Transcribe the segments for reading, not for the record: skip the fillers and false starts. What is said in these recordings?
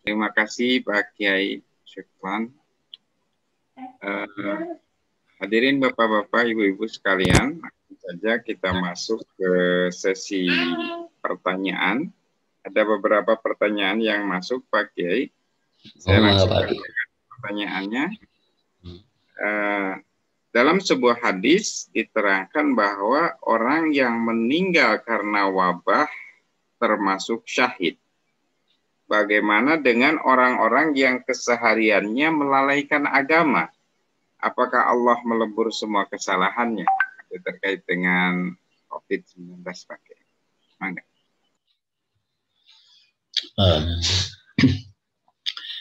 Terima kasih Pak Kiai Syukran. Hadirin Bapak-Bapak, Ibu-Ibu sekalian, langsung saja kita masuk ke sesi pertanyaan. Ada beberapa pertanyaan yang masuk Pak Kiai. Saya langsung ke pertanyaannya. Dalam sebuah hadis diterangkan bahwa orang yang meninggal karena wabah termasuk syahid. Bagaimana dengan orang-orang yang kesehariannya melalaikan agama? Apakah Allah melebur semua kesalahannya? Itu terkait dengan COVID-19 pakai. Mangga.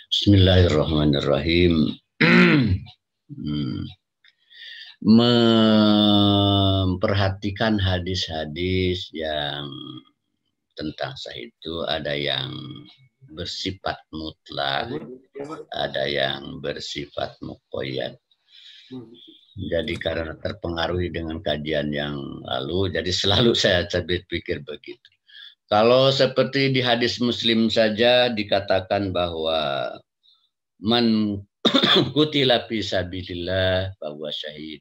Bismillahirrahmanirrahim. Memperhatikan hadis-hadis yang tentang syahid itu ada yang bersifat mutlak, ada yang bersifat muqayyad. Jadi karena terpengaruhi dengan kajian yang lalu, jadi selalu saya berpikir begitu. Kalau seperti di hadis Muslim saja dikatakan bahwa man qutila fi sabilillah fahuwa syahid.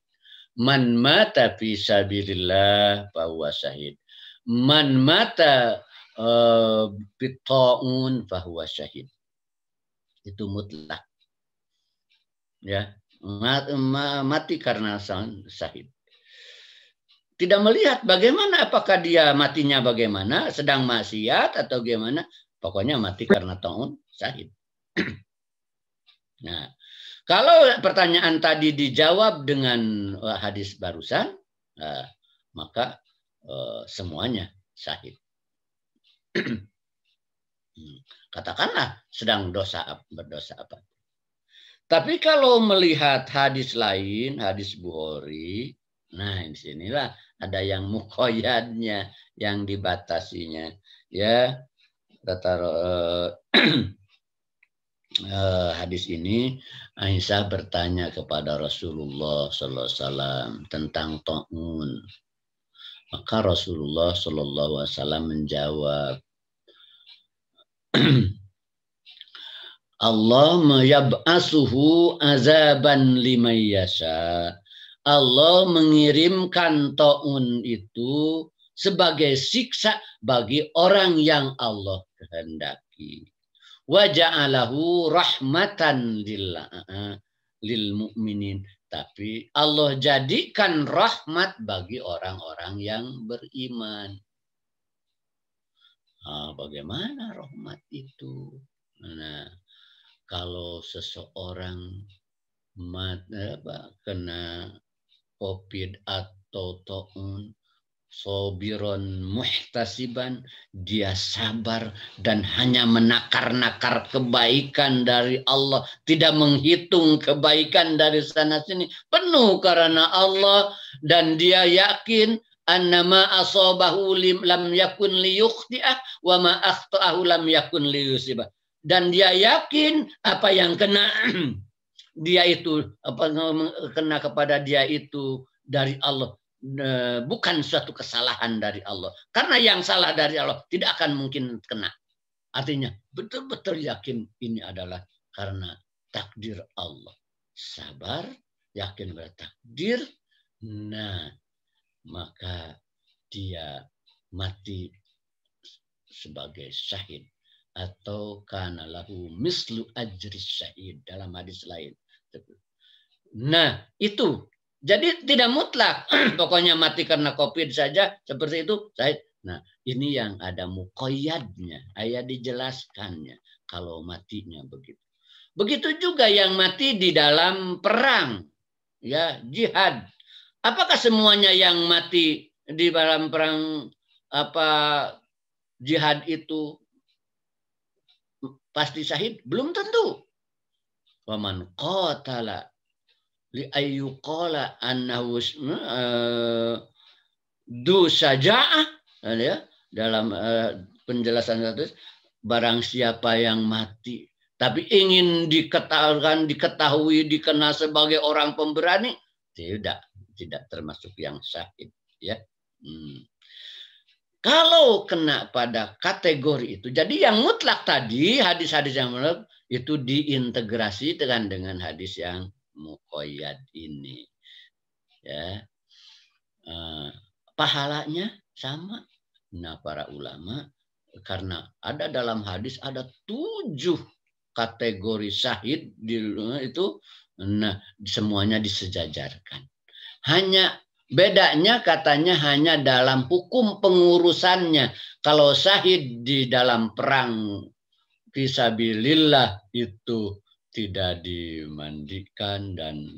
Man mata fi sabilillah fahuwa syahid. Man mata bitta'un fahuwa syahid. Itu mutlak. Ya. Mati karena syahid. Tidak melihat bagaimana, apakah dia matinya bagaimana, sedang maksiat atau bagaimana, pokoknya mati karena ta'un syahid. Nah, kalau pertanyaan tadi dijawab dengan hadis barusan, maka semuanya syahid. Katakanlah sedang berdosa apa. Tapi kalau melihat hadis lain, hadis Bukhari, nah disinilah ada yang muqayyadnya, yang dibatasinya. Ya, kata hadis ini, Aisyah bertanya kepada Rasulullah Sallallahu Alaihi Wasallam tentang ta'un. Maka Rasulullah Sallallahu Alaihi Wasallam menjawab, Allah yab'asuhu azaban liman yasha. Allah mengirimkan ta'un itu sebagai siksa bagi orang yang Allah kehendaki. Wa ja'alahu rahmatan lil mu'minin. Tapi Allah jadikan rahmat bagi orang-orang yang beriman. Bagaimana rahmat itu? Nah, kalau seseorang kena COVID atau ta'un, sobiron muhtasiban, dia sabar dan hanya menakar-nakar kebaikan dari Allah, tidak menghitung kebaikan dari sana sini, penuh karena Allah, dan dia yakin annama asabahu lam yakun liyukhti'ah wa ma akhta'ahu lam yakun liyusibah. Dan dia yakin apa yang kena dia itu, apa kena kepada dia itu dari Allah, bukan suatu kesalahan dari Allah. Karena yang salah dari Allah tidak akan mungkin kena. Artinya betul-betul yakin ini adalah karena takdir Allah. Sabar, yakin pada takdir. Nah, maka dia mati sebagai syahid. Atau kana lahu mislu ajri syahid dalam hadis lain. Nah, itu. Jadi tidak mutlak. Pokoknya mati karena COVID saja seperti itu syahid. Nah, ini yang ada muqayyadnya, ayat dijelaskannya kalau matinya begitu. Begitu juga yang mati di dalam perang, ya, jihad. Apakah semuanya yang mati di dalam perang jihad itu pasti syahid? Belum tentu. Waman qatala li ayyuqala annahu du syaja'ah, ya, dalam penjelasan itu, barang siapa yang mati tapi ingin diketahui dikenal sebagai orang pemberani, tidak termasuk yang syahid, ya. Kalau kena pada kategori itu, jadi yang mutlak tadi, hadis-hadis yang mutlak itu diintegrasi dengan hadis yang muqayyad ini. Ya, pahalanya sama. Nah, para ulama karena ada dalam hadis ada 7 kategori syahid itu, nah semuanya disejajarkan. Hanya bedanya katanya hanya dalam hukum pengurusannya. Kalau syahid di dalam perang fisabilillah itu tidak dimandikan dan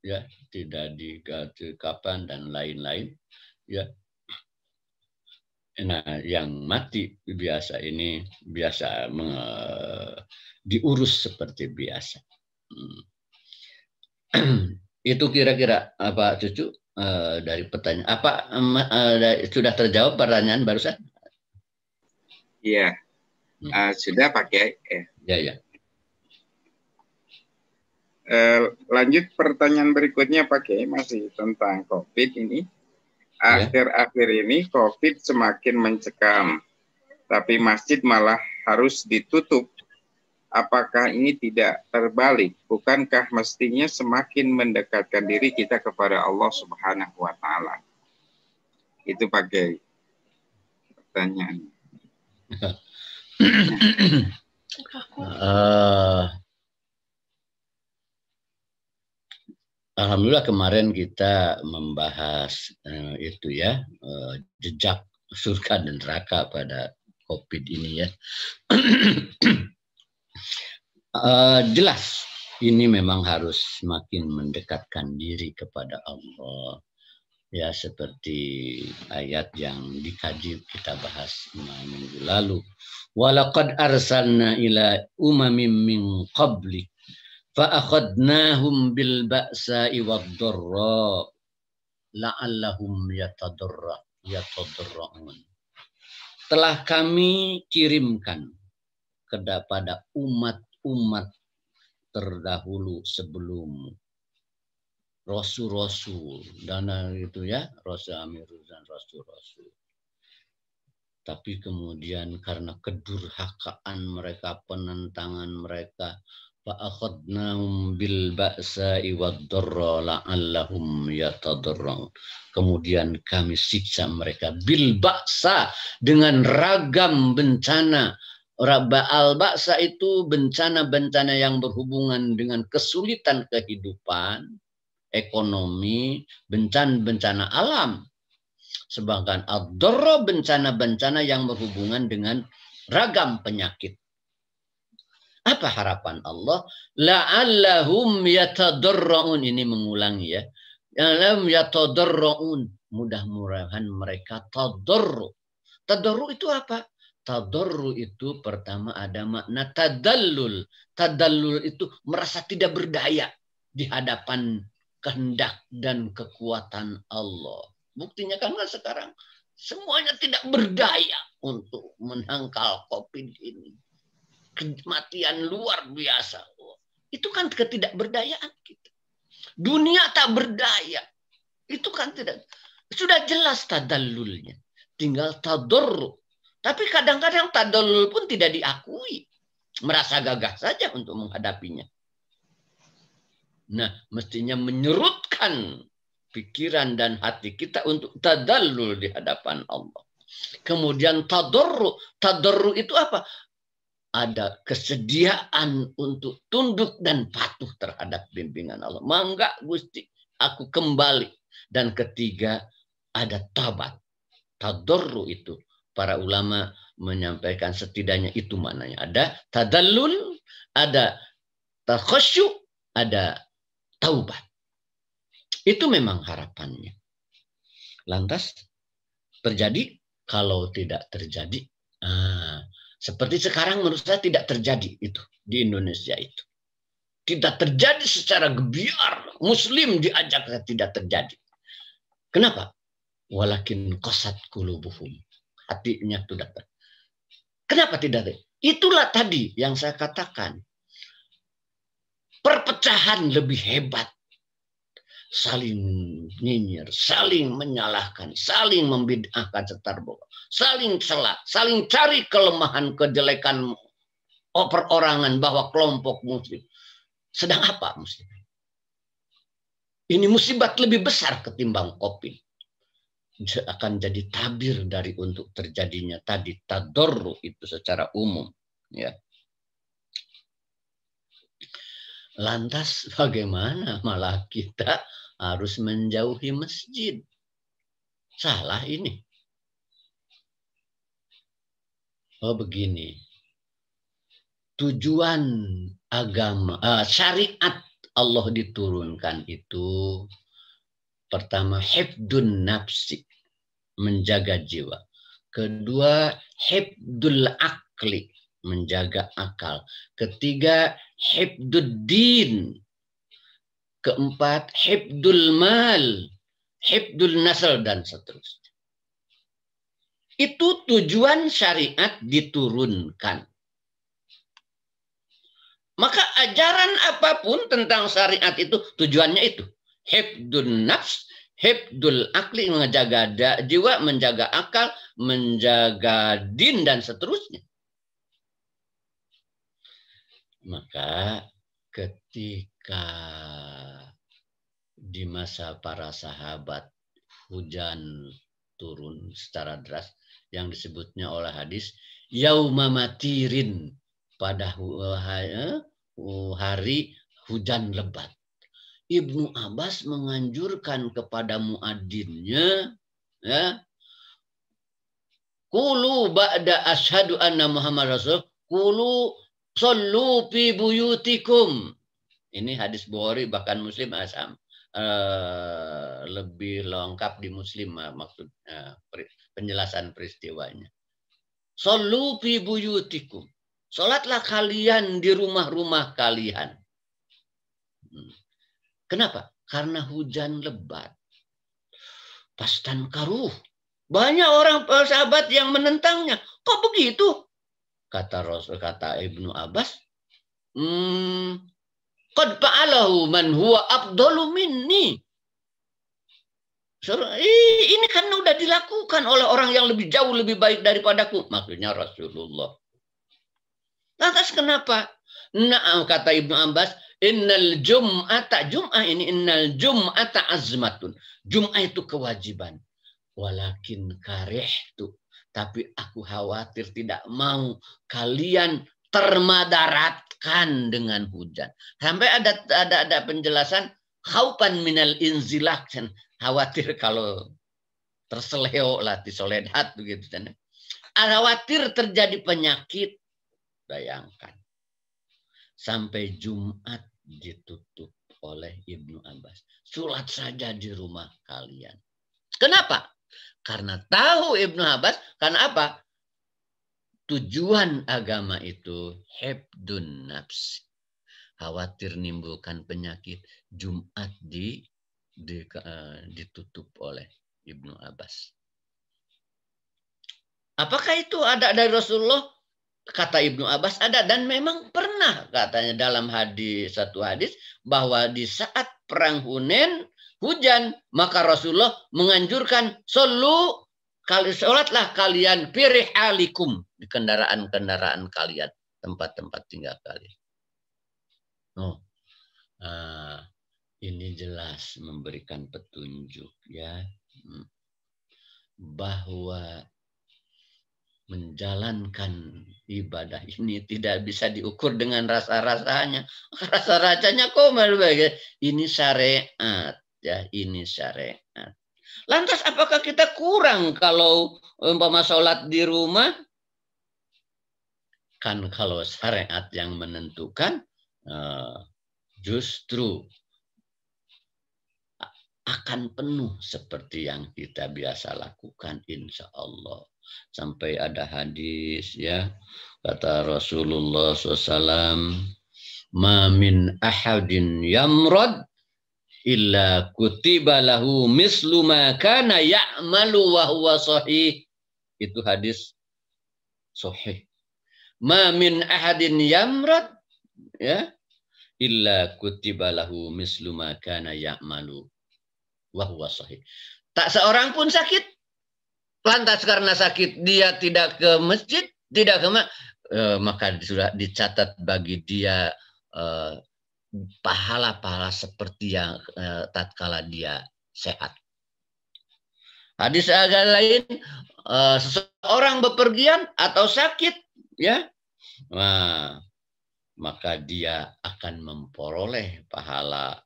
ya tidak diganti kapan dan lain-lain ya. Nah, yang mati biasa ini biasa diurus seperti biasa. Itu kira-kira apa Cucu dari pertanyaan apa sudah terjawab pertanyaan barusan? Iya, sudah pakai. Ya. Lanjut pertanyaan berikutnya pakai masih tentang COVID ini. Akhir-akhir ini COVID semakin mencekam, tapi masjid malah harus ditutup. Apakah ini tidak terbalik? Bukankah mestinya semakin mendekatkan diri kita kepada Allah Subhanahu wa Ta'ala? Itu pakai pertanyaan. Alhamdulillah kemarin kita membahas itu ya, jejak surga dan neraka pada COVID ini ya. Jelas ini memang harus semakin mendekatkan diri kepada Allah. Ya seperti ayat yang dikaji kita bahas minggu lalu. Walaqad arsalna ila umamin min qablik fa'akhadnahum bil ba'sa'i wad-dharra la'allahum yatadarra'un. Telah kami kirimkan kepada umat-umat terdahulu sebelum rasul-rasul dan itu ya, rasul amirul dan rasul-rasul. Tapi kemudian karena kedurhakaan mereka, penentangan mereka, fa'akhadnahum bil ba'sa'i wad-dharra la'allahum yatadarra'un. Kemudian kami siksa mereka bil ba'sa, dengan ragam bencana. Al-ba'sa itu bencana-bencana yang berhubungan dengan kesulitan kehidupan, ekonomi, bencana-bencana alam. Sedangkan ad-dharra bencana-bencana yang berhubungan dengan ragam penyakit. Apa harapan Allah? La'allahum yatadarra'un. Ini mengulangi ya. La'allahum yatadarra'un. Mudah-mudahan mereka tadarru. Tadarru itu apa? Tadarru itu pertama ada makna tadallul. Tadallul itu merasa tidak berdaya di hadapan kehendak dan kekuatan Allah. Buktinya kan sekarang semuanya tidak berdaya untuk menangkal COVID ini. Kematian luar biasa. Itu kan ketidakberdayaan kita. Dunia tak berdaya. Itu kan tidak. Sudah jelas tadallulnya. Tinggal tadarru. Tapi kadang-kadang tadallul pun tidak diakui. Merasa gagah saja untuk menghadapinya. Nah, mestinya menyerutkan pikiran dan hati kita untuk tadallul di hadapan Allah. Kemudian tadarru. Tadarru itu apa? Ada kesediaan untuk tunduk dan patuh terhadap bimbingan Allah. Mangga Gusti, aku kembali. Dan ketiga, ada tabat. Tadarru itu. Para ulama menyampaikan setidaknya itu maknanya. Ada tadallul, ada takhasyu, ada taubat. Itu memang harapannya. Lantas terjadi? Kalau tidak terjadi, seperti sekarang menurut saya tidak terjadi itu di Indonesia itu. Tidak terjadi secara gebiar. Muslim diajak tidak terjadi. Kenapa? Walakin qasat qulubuhum. Hatinya sudah. Kenapa tidak terjadi? Itulah tadi yang saya katakan. Perpecahan lebih hebat saling nyinyir, saling menyalahkan, saling membid'ahkan setarboga, saling celah, saling cari kelemahan, kejelekan perorangan bahwa kelompok muslim. Sedang apa muslim? Ini musibat lebih besar ketimbang COVID. Akan jadi tabir dari untuk terjadinya tadi tadorru itu secara umum. Ya. Lantas bagaimana malah kita harus menjauhi masjid? Salah ini. Oh begini. Tujuan agama, syariat Allah diturunkan itu pertama hifdun nafsi, menjaga jiwa. Kedua hifdul akli, menjaga akal. Ketiga hifdud din. Keempat hifdul mal, hifdul nasl dan seterusnya. Itu tujuan syariat diturunkan. Maka ajaran apapun tentang syariat itu tujuannya itu. Hifdun nafs, hifdul akli, menjaga jiwa, menjaga akal, menjaga din, dan seterusnya. Maka ketika di masa para sahabat hujan turun secara deras yang disebutnya oleh hadis yauma matirin, pada hari hujan lebat. Ibnu Abbas menganjurkan kepada muadzinnya, ya, qulu ba'da asyhadu anna Muhammad Rasul, qulu shollu fi buyutikum. Ini hadis Bukhari, bahkan Muslim asam. Lebih lengkap di Muslim maksud penjelasan peristiwanya. Shollu fi buyutikum. Sholatlah kalian di rumah-rumah kalian. Kenapa? Karena hujan lebat. Pastankaruh. Banyak orang sahabat yang menentangnya. Kok begitu? Kata Rasul, kata Ibnu Abbas. Qad fa'alahu man huwa afdalu minni. Ini kan udah dilakukan oleh orang yang lebih jauh lebih baik daripadaku. Maksudnya Rasulullah. Lantas kenapa? Nah, kata Ibnu Abbas, innal jum'ata, jum'ah ini, innal jum'ata azmatun. Jum'ah itu kewajiban. Walakin karihtu. Tapi aku khawatir, tidak mau kalian termadaratkan dengan hujan. Sampai ada penjelasan, khaupan minal inzilah. Khawatir kalau terseleo lah, disoledhat begitu. Khawatir terjadi penyakit. Bayangkan. Sampai Jumat ditutup oleh Ibnu Abbas. Sholat saja di rumah kalian. Kenapa? Karena tahu Ibnu Abbas, karena apa? Tujuan agama itu hifdun nafs. Khawatir nimbulkan penyakit. Jumat ditutup oleh Ibnu Abbas. Apakah itu ada dari Rasulullah? Kata Ibnu Abbas ada, dan memang pernah katanya dalam satu hadis bahwa di saat perang Hunain hujan, maka Rasulullah menganjurkan sholatlah kalian fi rihalikum, di kendaraan-kendaraan kalian, tempat-tempat tinggal kalian. Ini jelas memberikan petunjuk ya, bahwa menjalankan ibadah ini tidak bisa diukur dengan rasa-rasanya. Rasa-rasanya kok ini syariat ya, ini syariat. Lantas apakah kita kurang kalau umpama sholat di rumah? Kan kalau syariat yang menentukan justru akan penuh seperti yang kita biasa lakukan, insya Allah. Sampai ada hadis ya, kata Rasulullah SAW, ma min ahadin yamrad illa kutiba lahu mislu ma kana ya'malu wa huwa sahih. Itu hadis sahih. Ma min ahadin yamrad ya illa kutiba lahu mislu ma kana ya'malu wa huwa sahih. Tak seorang pun sakit. Lantas karena sakit dia tidak ke masjid, tidak ke maka sudah dicatat bagi dia pahala-pahala seperti yang tatkala dia sehat. Hadis agak lain, seseorang bepergian atau sakit, ya, nah, maka dia akan memperoleh pahala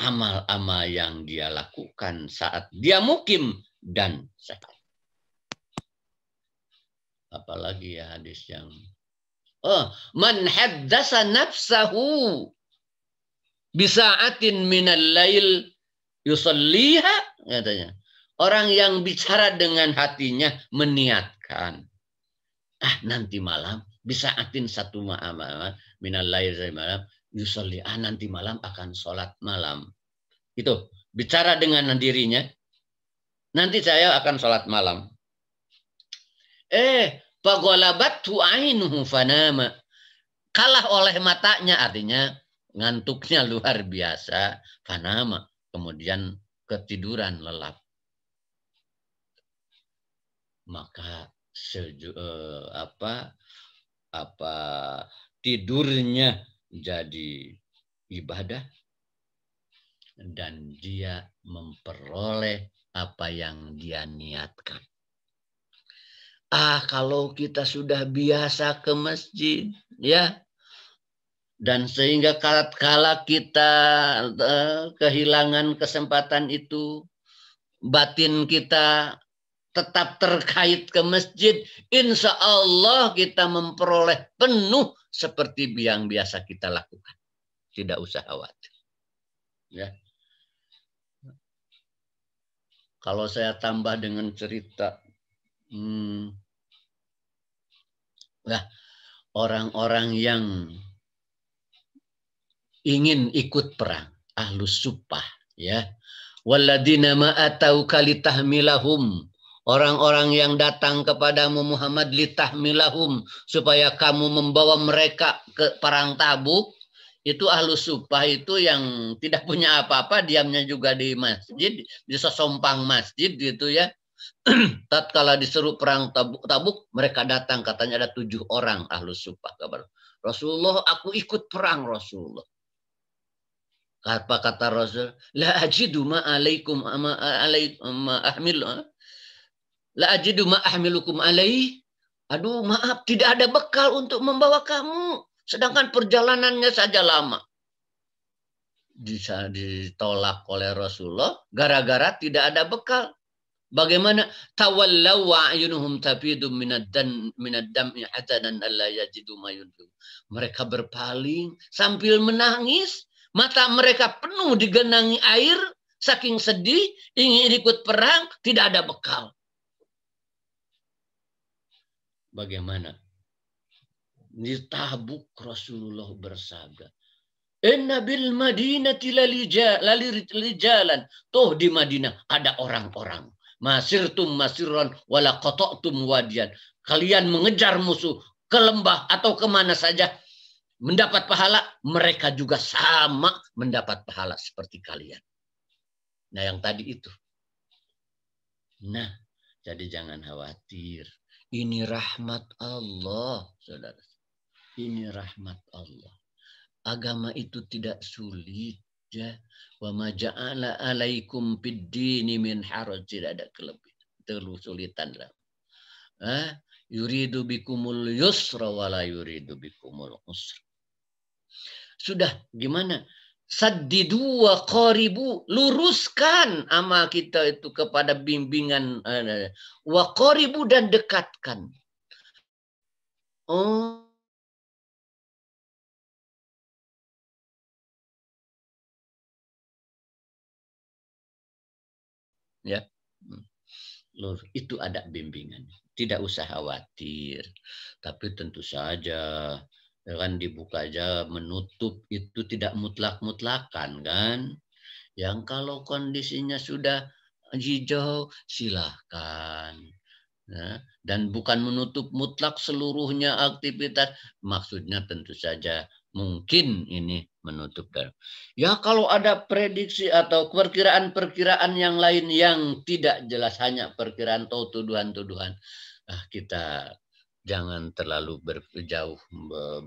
amal-amal yang dia lakukan saat dia mukim dan sehat. Apalagi ya hadis yang man haddasa nafsahu bisa'atin minal lail yusalliha, katanya. Orang yang bicara dengan hatinya meniatkan, nanti malam bisa'atin satu ma'amal minal lail malam yusalliha, nanti malam akan sholat malam. Itu bicara dengan dirinya, nanti saya akan sholat malam. Faghalabatu ainuhu fanama. Kalah oleh matanya, artinya ngantuknya luar biasa, fanama, kemudian ketiduran lelap. Maka tidurnya jadi ibadah dan dia memperoleh apa yang dia niatkan. Kalau kita sudah biasa ke masjid, ya, dan sehingga kala kita kehilangan kesempatan itu, batin kita tetap terkait ke masjid, insya Allah kita memperoleh penuh seperti yang biasa kita lakukan. Tidak usah khawatir. Ya. Kalau saya tambah dengan cerita, orang-orang yang ingin ikut perang, ahlus suffah, ya, walladzina ma atauka litahmilahum, orang-orang yang datang kepadamu Muhammad litahmilahum, supaya kamu membawa mereka ke perang Tabuk. Itu ahlus suffah itu yang tidak punya apa-apa, diamnya juga di masjid, di sesompang masjid gitu ya. Tatkala disuruh perang Tabuk, mereka datang, katanya ada 7 orang ahlus suffah kabar. Rasulullah, aku ikut perang Rasulullah. Apa kata Rasul? La ajidu ma alaikum la ajidu ma ahmilukum alaih. Aduh, maaf, tidak ada bekal untuk membawa kamu. Sedangkan perjalanannya saja lama. Ditolak oleh Rasulullah gara-gara tidak ada bekal. Bagaimana? Tawallaw wa ayunuhum tafidu minad dam'i hatanan alla yajidu ma yunfiqun. Mereka berpaling sambil menangis, mata mereka penuh digenangi air, saking sedih, ingin ikut perang, tidak ada bekal. Bagaimana? Di Tabuk Rasulullah bersabda, "Inna bil madinati lalijalan." Toh di Madinah ada orang-orang. Masirtum masirran wala qata'tum wadiyan. Kalian mengejar musuh ke lembah atau kemana saja mendapat pahala, mereka juga sama mendapat pahala seperti kalian. Nah, yang tadi itu. Nah, jadi jangan khawatir. Ini rahmat Allah, saudara. Ini rahmat Allah. Agama itu tidak sulit, ya. Wa ma ja'ala alaikum fid-dini min haraj, tidak ada kesulitan lah. Yuridu bikumul yusra wa la yuridu bikumul usra. Sudah, gimana? Saddidu wa qaribu, luruskan amal kita itu kepada bimbingan wa qaribu, dan dekatkan. Ya, itu ada bimbingan, tidak usah khawatir. Tapi tentu saja kan dibuka aja, menutup itu tidak mutlak-mutlakan kan. Yang kalau kondisinya sudah hijau silahkan, Ya, dan bukan menutup mutlak seluruhnya aktivitas. Maksudnya tentu saja mungkin ini menutup. Ya kalau ada prediksi atau perkiraan-perkiraan yang lain yang tidak jelas, hanya perkiraan atau tuduhan-tuduhan, kita jangan terlalu jauh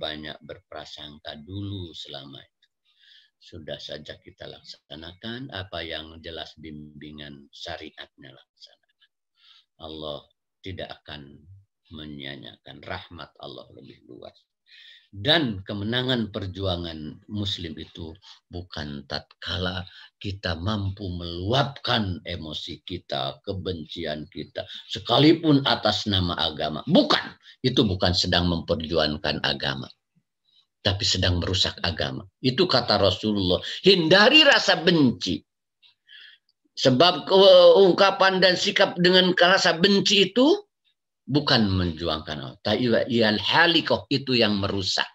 banyak berprasangka dulu selama itu. Sudah saja kita laksanakan apa yang jelas bimbingan syariatnya laksanakan. Allah tidak akan menyia-nyiakan, rahmat Allah lebih luas. Dan kemenangan perjuangan Muslim itu bukan tatkala kita mampu meluapkan emosi kita, kebencian kita, sekalipun atas nama agama. Bukan, itu bukan sedang memperjuangkan agama, tapi sedang merusak agama. Itu kata Rasulullah, hindari rasa benci. Sebab ungkapan dan sikap dengan rasa benci itu bukan menjuangkan Allah. Al-halikoh itu yang merusak.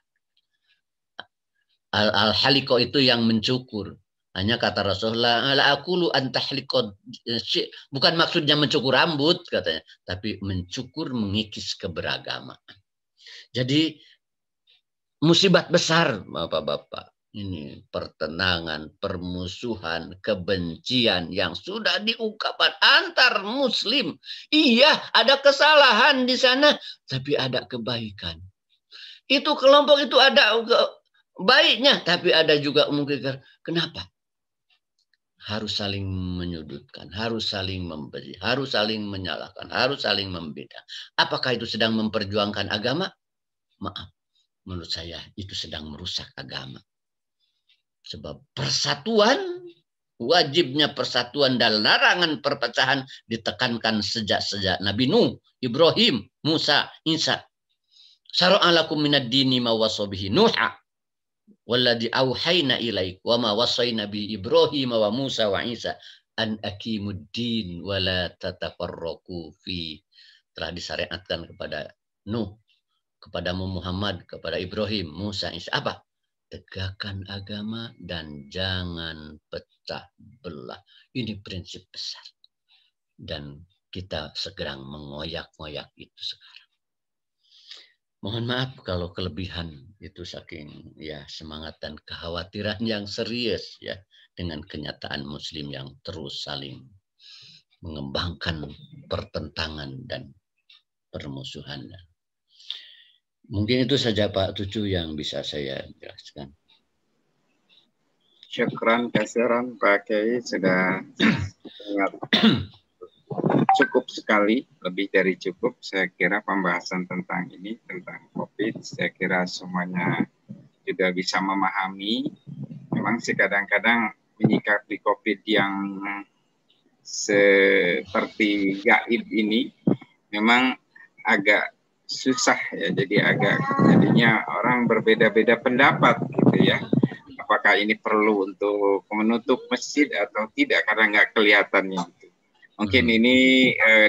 Al-halikoh itu yang mencukur. Hanya kata Rasulullah, aqulu antahlikot, bukan maksudnya mencukur rambut katanya, tapi mencukur, mengikis keberagamaan. Jadi musibat besar Bapak-bapak. Ini pertentangan, permusuhan, kebencian yang sudah diungkapkan antar Muslim. Iya, ada kesalahan di sana, tapi ada kebaikan. Itu kelompok itu ada baiknya, tapi ada juga mungkin. Kenapa? Harus saling menyudutkan, harus saling memberi, harus saling menyalahkan, harus saling membeda. Apakah itu sedang memperjuangkan agama? Maaf, menurut saya itu sedang merusak agama. Sebab persatuan, wajibnya persatuan dan larangan perpecahan ditekankan sejak Nabi Nuh, Ibrahim, Musa, Isa. Syara'a lakum minad dini ma wassa bihi Nuha walladzi auhayna ilaik wa ma wassayna bi Ibrahim wa Musa wa Isa an aqimud din wa la tatafarraqu fi. Telah disyariatkan kepada Nuh, kepada Muhammad, kepada Ibrahim, Musa, Isa. Apa? Tegakkan agama dan jangan pecah belah. Ini prinsip besar. Dan kita segera mengoyak-ngoyak itu sekarang. Mohon maaf kalau kelebihan itu saking ya semangat dan kekhawatiran yang serius ya dengan kenyataan Muslim yang terus saling mengembangkan pertentangan dan permusuhan. Mungkin itu saja Pak Tucu yang bisa saya jelaskan. Syukran kasiran Pak Kiai, sudah sangat cukup sekali, lebih dari cukup. Saya kira pembahasan tentang ini, tentang COVID, saya kira semuanya juga bisa memahami. Memang sih kadang-kadang menyikapi COVID yang seperti gaib ini memang agak susah ya, jadi jadinya orang berbeda-beda pendapat gitu ya. Apakah ini perlu untuk menutup masjid atau tidak karena nggak kelihatannya. Mungkin ini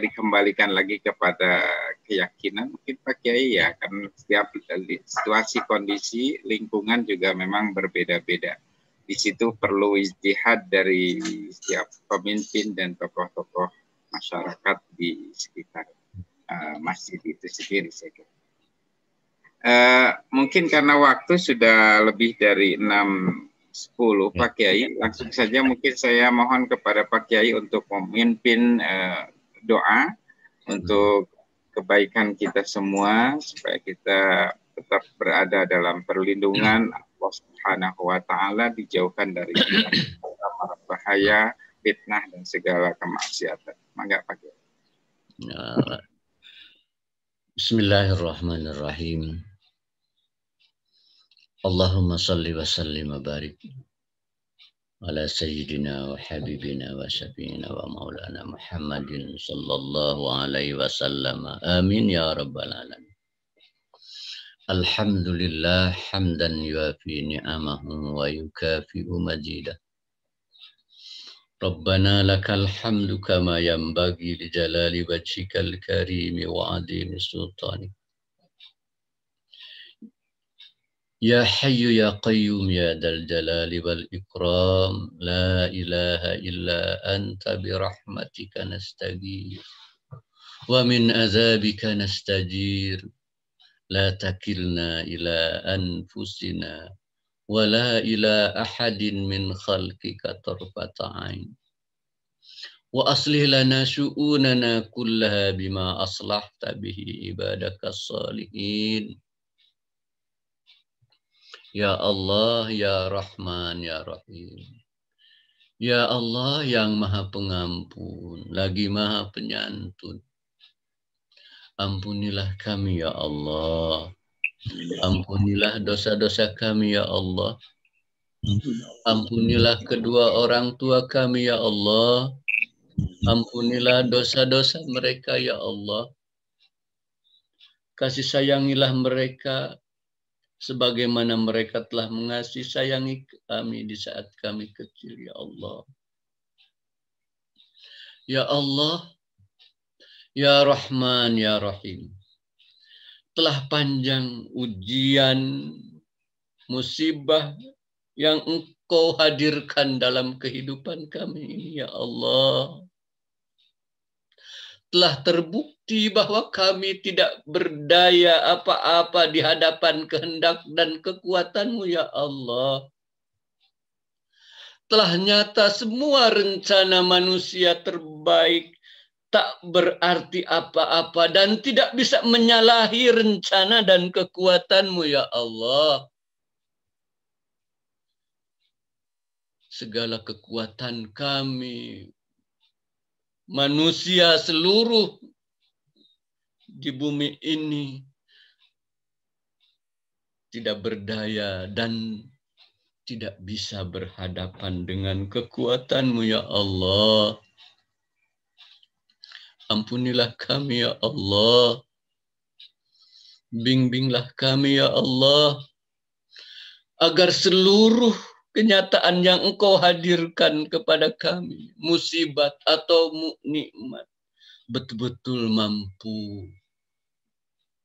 dikembalikan lagi kepada keyakinan mungkin Pak Kiai ya, karena setiap situasi, kondisi, lingkungan juga memang berbeda-beda. Di situ perlu ijtihad dari setiap pemimpin dan tokoh-tokoh masyarakat di sekitar masjid itu sendiri saya kira. Mungkin karena waktu sudah lebih dari 6.10 Pak Kiai, langsung saja mungkin saya mohon kepada Pak Kiai untuk memimpin doa untuk kebaikan kita semua supaya kita tetap berada dalam perlindungan Allah Subhanahu wa taala, dijauhkan dari bahaya, fitnah dan segala kemaksiatan. Mangga Pak Kiai. Bismillahirrahmanirrahim. Allahumma salli wa sallim wa barik ala sayyidina wa habibina wa syafiina wa maulana Muhammadin sallallahu alaihi wasallam. Amin ya rabbal alamin. Alhamdulillah hamdan yuafi ni'amahu wa yukafi'u majidah. Rabbana lakal hamdu kama yanbaghi li jalali wajhikal karim wa adimi sultanik. Ya Hayyu ya Qayyum ya Dzal Jalali wal Ikram, la ilaha illa anta bi rahmatika nastaghith. ومن عذابك نستجير لا تكلنا إلى أنفسنا ولا إلى أحد من خلقك طرفة عين وأصلح لنا شؤوننا كلها بما أصلحت به عبادك الصالحين Ya Allah, Ya Rahman, Ya Rahim. Ya Allah yang Maha Pengampun, lagi Maha Penyantun. Ampunilah kami, Ya Allah. Ampunilah dosa-dosa kami, Ya Allah. Ampunilah kedua orang tua kami, Ya Allah. Ampunilah dosa-dosa mereka, Ya Allah. Kasih sayangilah mereka sebagaimana mereka telah mengasihi sayangi kami di saat kami kecil, Ya Allah. Ya Allah, Ya Rahman, Ya Rahim. Telah panjang ujian, musibah yang Engkau hadirkan dalam kehidupan kami ini, Ya Allah. Telah terbukti bahwa kami tidak berdaya apa-apa di hadapan kehendak dan kekuatan-Mu, Ya Allah. Telah nyata semua rencana manusia terbaik tak berarti apa-apa dan tidak bisa menyalahi rencana dan kekuatan-Mu, Ya Allah. Segala kekuatan kami, manusia seluruh di bumi ini tidak berdaya dan tidak bisa berhadapan dengan kekuatan-Mu, Ya Allah. Ampunilah kami, Ya Allah. Bimbinglah kami, Ya Allah, agar seluruh kenyataan yang Engkau hadirkan kepada kami, musibat atau nikmat, betul-betul mampu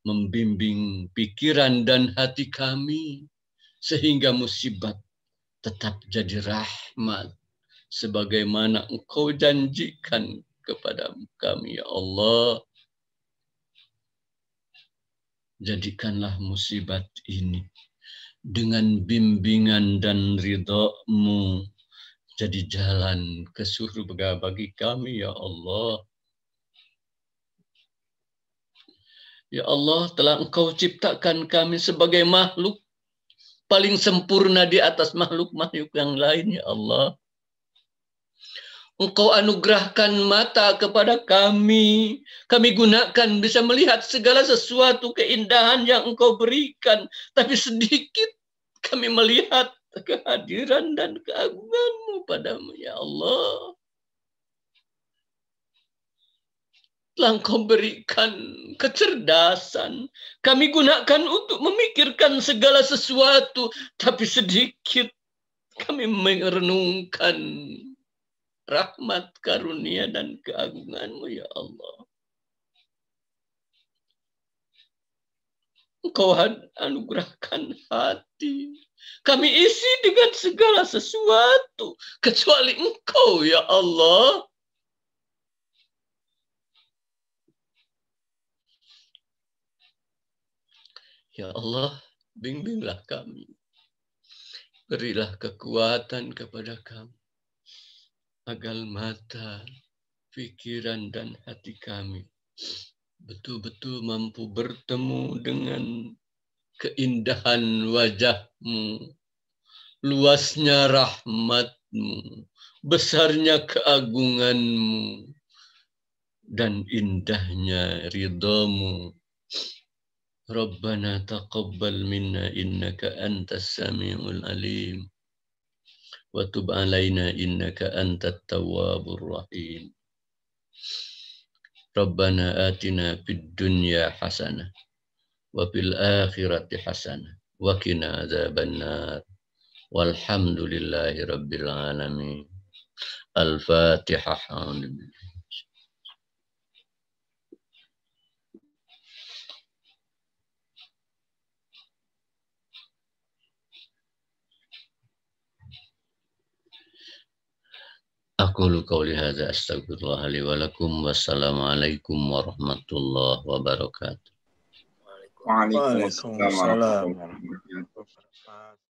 membimbing pikiran dan hati kami, sehingga musibat tetap jadi rahmat, sebagaimana Engkau janjikan kepada kami, Ya Allah. Jadikanlah musibat ini dengan bimbingan dan ridha-Mu jadi jalan ke surga bagi kami, Ya Allah. Ya Allah, telah Engkau ciptakan kami sebagai makhluk paling sempurna di atas makhluk-makhluk yang lain, Ya Allah. Engkau anugerahkan mata kepada kami. Kami gunakan bisa melihat segala sesuatu keindahan yang Engkau berikan. Tapi sedikit kami melihat kehadiran dan keagungan-Mu padamu, Ya Allah. Telah Engkau berikan kecerdasan. Kami gunakan untuk memikirkan segala sesuatu. Tapi sedikit kami merenungkan rahmat, karunia, dan keagungan-Mu, Ya Allah. Engkau anugerahkan hati. Kami isi dengan segala sesuatu. Kecuali Engkau, Ya Allah. Ya Allah, bimbinglah kami. Berilah kekuatan kepada kami. Agar mata, pikiran, dan hati kami betul-betul mampu bertemu dengan keindahan wajah-Mu, luasnya rahmat-Mu, besarnya keagungan-Mu, dan indahnya ridha-Mu. Rabbana taqabbal minna innaka antas sami'ul alim. Wa tub alaina innaka antat tawwabur rahim. Rabbana atina fid dunya hasanah wa fil akhirati hasanah wa qina adzabannar. Walhamdulillahi rabbil alamin. Al-Fatihah. Aku Aqulu qawli hadza astaghfirullah li wa lakum. Wassalamualaikum warahmatullahi wabarakatuh. Waalaikumsalam warahmatullahi wabarakatuh.